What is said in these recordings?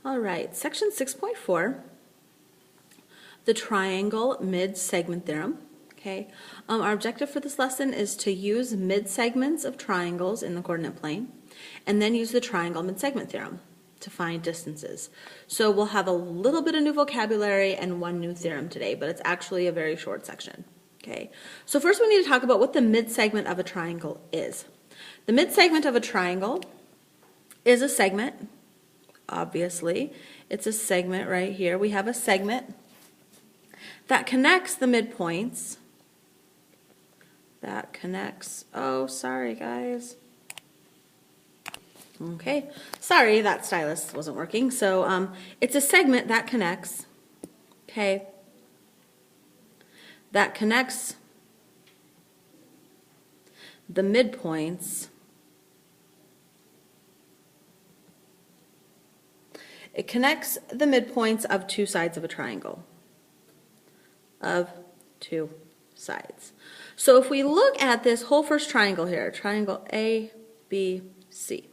All right, section 6.4, the triangle mid-segment theorem. Okay, our objective for this lesson is to use mid-segments of triangles in the coordinate plane, and then use the triangle mid-segment theorem to find distances. So we'll have a little bit of new vocabulary and one new theorem today, but it's actually a very short section. Okay, so first we need to talk about what the mid-segment of a triangle is. The mid-segment of a triangle is a segment. Obviously, it's a segment right here. We have a segment that connects the midpoints. That connects, oh, sorry guys. Okay, sorry, that stylus wasn't working. So it's a segment that connects, okay, that connects the midpoints. It connects the midpoints of two sides of a triangle. Of two sides. So if we look at this whole first triangle here, triangle A, B, C,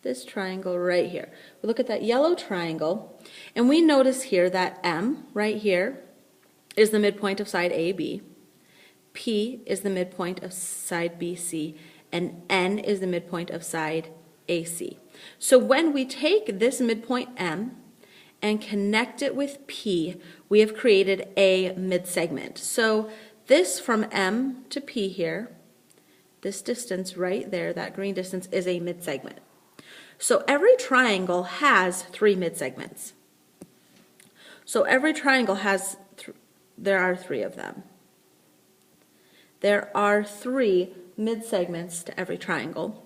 this triangle right here, we look at that yellow triangle, and we notice here that M right here is the midpoint of side AB, P is the midpoint of side BC, and N is the midpoint of side AC. So when we take this midpoint M and connect it with P, we have created a midsegment. So this from M to P here, this distance right there, that green distance, is a midsegment. So every triangle has three midsegments. So every triangle has, there are three of them. There are three midsegments to every triangle.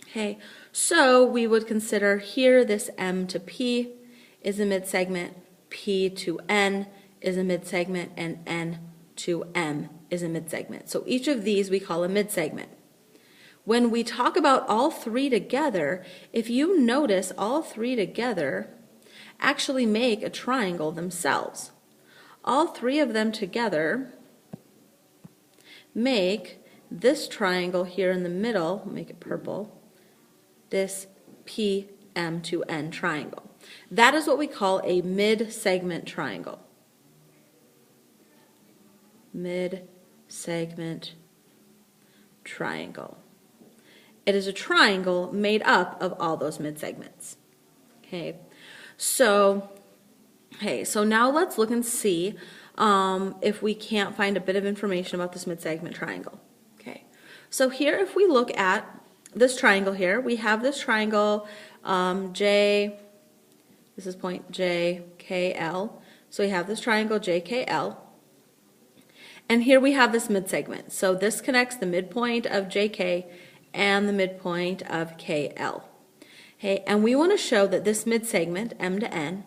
Okay, so we would consider here this M to P is a midsegment, P to N is a midsegment, and N to M is a midsegment. So each of these we call a midsegment. When we talk about all three together, if you notice, all three together actually make a triangle themselves. All three of them together make this triangle here in the middle, make it purple, this PM to N triangle. That is what we call a mid-segment triangle. Mid-segment triangle. It is a triangle made up of all those mid-segments. Okay, so now let's look and see if we can't find a bit of information about this mid-segment triangle. Okay, so here if we look at this triangle here, we have this triangle J, this is point JKL, so we have this triangle JKL, and here we have this midsegment. So this connects the midpoint of JK and the midpoint of KL. Okay, and we want to show that this midsegment, M to N,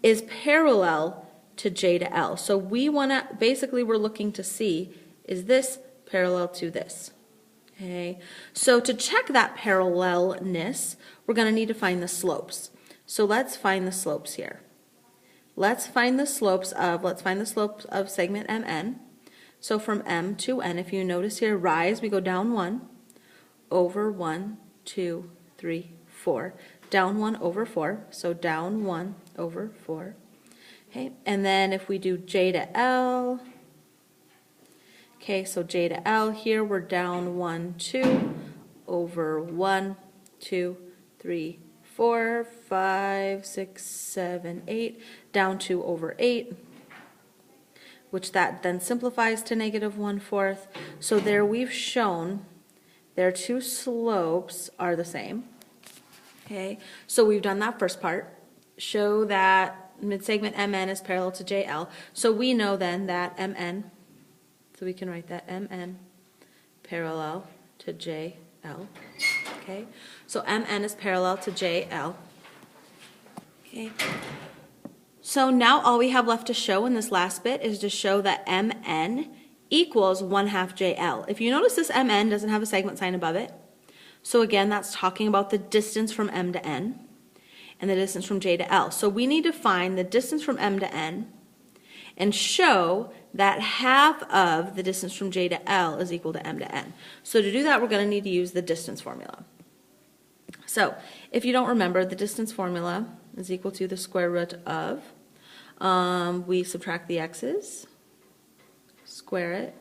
is parallel to J to L. So we want to, basically we're looking to see, is this parallel to this? Okay, so to check that parallelness, we're going to need to find the slopes. So let's find the slopes here. Let's find the slopes of segment MN. So from M to N, if you notice here, rise, we go down 1, over 1, 2, 3, 4. Down 1 over 4, so down 1 over 4. Okay, and then if we do J to L, okay, so J to L, here we're down 1, 2, over 1, 2, 3, 4, 5, 6, 7, 8, down 2 over 8, which that then simplifies to negative 1/4. So there we've shown their two slopes are the same. Okay, so we've done that first part. Show that midsegment MN is parallel to JL. So we know then that MN, so we can write that MN parallel to JL. Okay, so MN is parallel to JL. Okay, so now all we have left to show in this last bit is to show that MN equals 1/2 JL. If you notice, this MN doesn't have a segment sign above it. So again, that's talking about the distance from M to N and the distance from J to L. So we need to find the distance from M to N and show that half of the distance from J to L is equal to M to N. So to do that, we're going to need to use the distance formula. So if you don't remember the distance formula, is equal to the square root of, we subtract the x's, square it,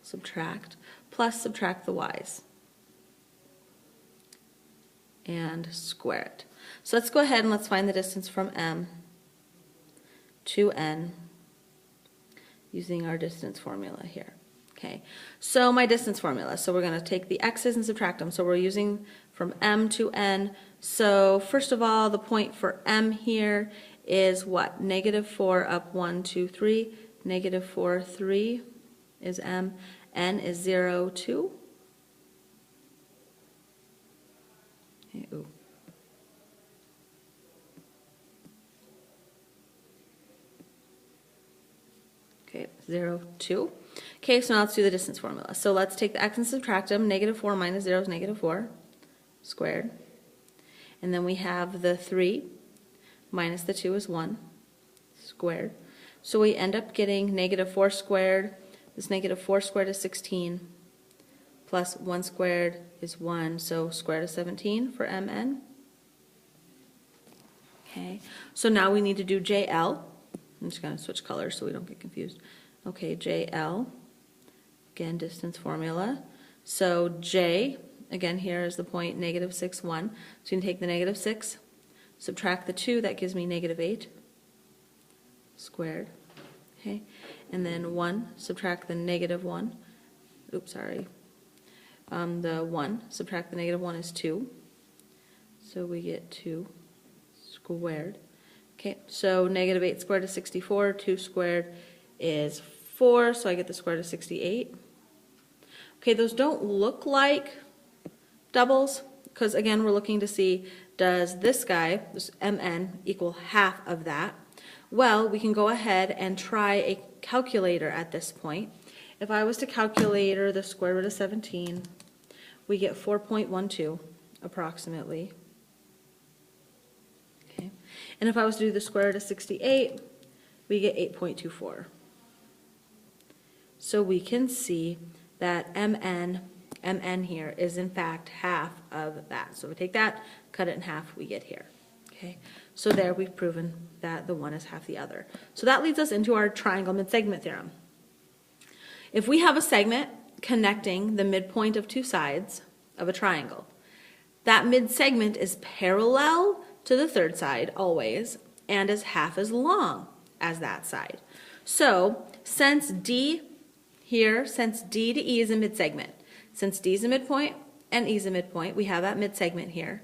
subtract, plus subtract the y's, and square it. So let's go ahead and let's find the distance from M to N using our distance formula here. Okay, so my distance formula, so we're going to take the x's and subtract them. So we're using from M to N. So first of all, the point for M here is what? -4 up 1, 2, 3. -4, 3 is M. N is 0, 2. Okay, ooh. Okay, 0, 2. Okay, so now let's do the distance formula. So let's take the x and subtract them. -4 minus 0 is -4 squared. And then we have the 3 minus the 2 is 1 squared. So we end up getting -4 squared. This -4 squared is 16 plus 1 squared is 1. So square root of 17 for Mn. Okay, so now we need to do JL. I'm just going to switch colors so we don't get confused. Okay, JL, again, distance formula. So J, again, here is the point -6, 1. So you can take the -6, subtract the 2, that gives me -8 squared. Okay, and then 1, subtract the -1. Oops, sorry. The 1, subtract the -1 is 2. So we get 2 squared. Okay, so -8 squared is 64, 2 squared is 4, so I get the square root of 68. Okay, those don't look like doubles, because again, we're looking to see, does this guy, this Mn, equal half of that? Well, we can go ahead and try a calculator at this point. If I was to calculate the square root of 17, we get 4.12 approximately. Okay, and if I was to do the square root of 68, we get 8.24. So we can see that Mn here is in fact half of that. So we take that, cut it in half, we get here. Okay, so there we've proven that the one is half the other. So that leads us into our triangle midsegment theorem. If we have a segment connecting the midpoint of two sides of a triangle, that midsegment is parallel to the third side always and is half as long as that side. So since D here, since D to E is a midsegment, since D is a midpoint and E is a midpoint, we have that midsegment here.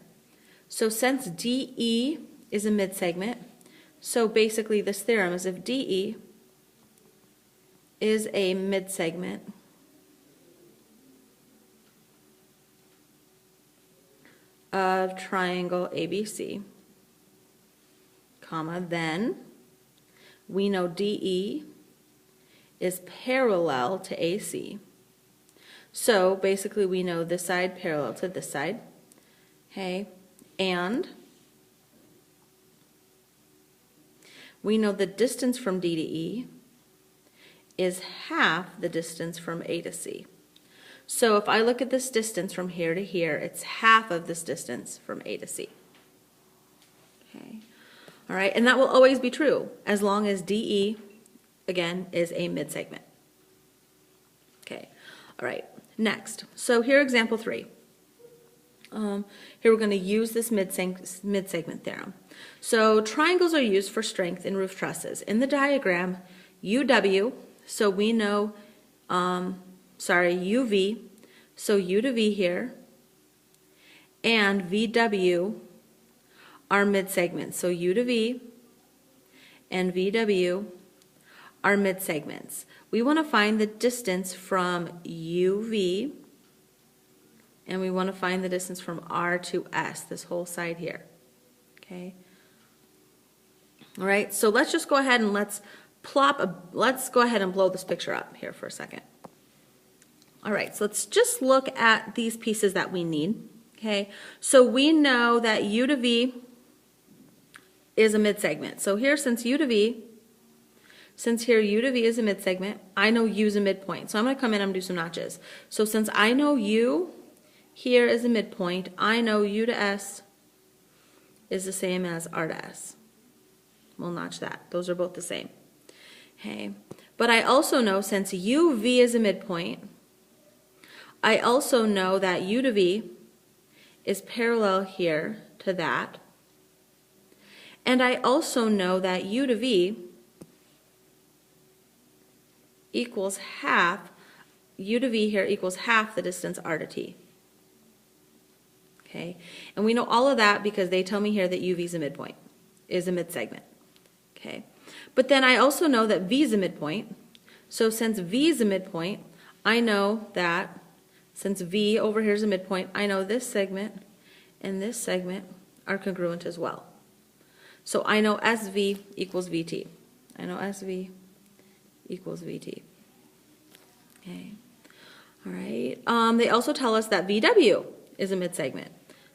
So since DE is a midsegment, so basically this theorem is if DE is a midsegment of triangle ABC, comma, then we know DE is parallel to AC. So basically we know this side parallel to this side, okay, and we know the distance from D to E is half the distance from A to C. So if I look at this distance from here to here, it's half of this distance from A to C. Okay, all right, and that will always be true as long as DE, again, is a midsegment. Okay, all right, next. So here, example 3. Here we're going to use this midsegment theorem. So triangles are used for strength in roof trusses. In the diagram, UW, so we know, UV, so U to V here, and VW are midsegments. So U to V and VW are midsegments. We want to find the distance from UV, and we want to find the distance from R to S, this whole side here. Okay. All right, so let's just go ahead and let's go ahead and blow this picture up here for a second. All right, so let's just look at these pieces that we need. Okay, so we know that U to V is a midsegment. So here, since U to V, since here U to V is a midsegment, I know U is a midpoint. So I'm going to come in and do some notches. So since I know U here is a midpoint, I know U to S is the same as R to S. We'll notch that. Those are both the same. Okay. But I also know since UV is a midpoint, I also know that U to V is parallel here to that. And I also know that U to V equals half, U to V here equals half the distance R to T. Okay, and we know all of that because they tell me here that UV is a midpoint, is a midsegment. Okay, but then I also know that V is a midpoint. So since V is a midpoint, I know that since V over here is a midpoint, I know this segment and this segment are congruent as well. So I know SV equals VT. I know SV equals VT. Okay. All right. They also tell us that VW is a midsegment.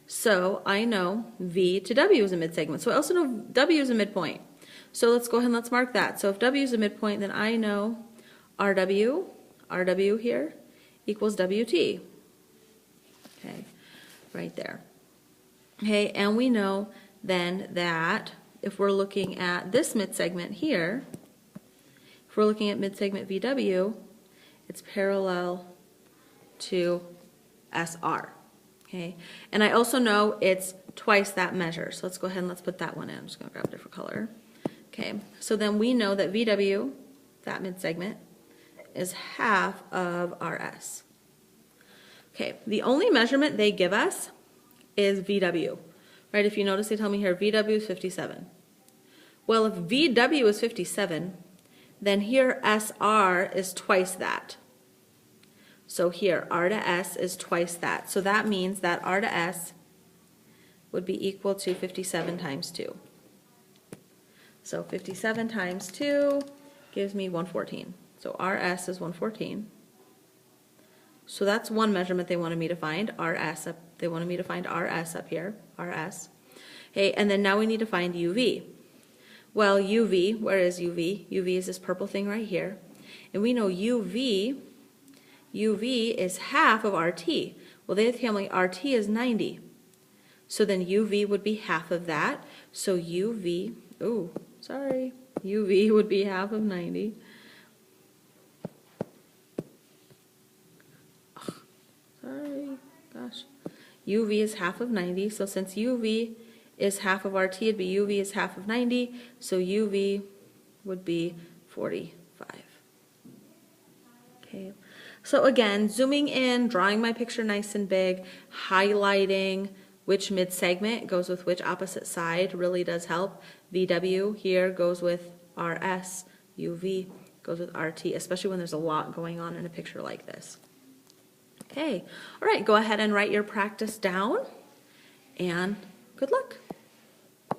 So I know V to W is a midsegment. So I also know W is a midpoint. So let's go ahead and let's mark that. So if W is a midpoint, then I know RW here equals WT. Okay, right there. Okay, and we know then that if we're looking at this midsegment here, if we're looking at midsegment VW, it's parallel to SR. Okay, and I also know it's twice that measure. So let's go ahead and let's put that one in. I'm just going to grab a different color. Okay, so then we know that VW, that midsegment, is half of RS. Okay, the only measurement they give us is VW. Right, if you notice they tell me here VW is 57. Well, if VW is 57, then here SR is twice that. So here R to S is twice that. So that means that R to S would be equal to 57 times 2. So 57 times 2 gives me 114. So RS is 114. So that's one measurement they wanted me to find, RS up. They wanted me to find RS up here, RS. Okay, and then now we need to find UV. Well, UV, where is UV? UV is this purple thing right here. And we know UV is half of RT. Well, they tell me RT is 90. So then UV would be half of that. So UV would be half of 90. UV is half of 90, so since UV is half of RT, it'd be UV is half of 90, so UV would be 45. Okay, so again, zooming in, drawing my picture nice and big, highlighting which midsegment goes with which opposite side really does help. VW here goes with RS, UV goes with RT, especially when there's a lot going on in a picture like this. Okay, all right, go ahead and write your practice down, and good luck.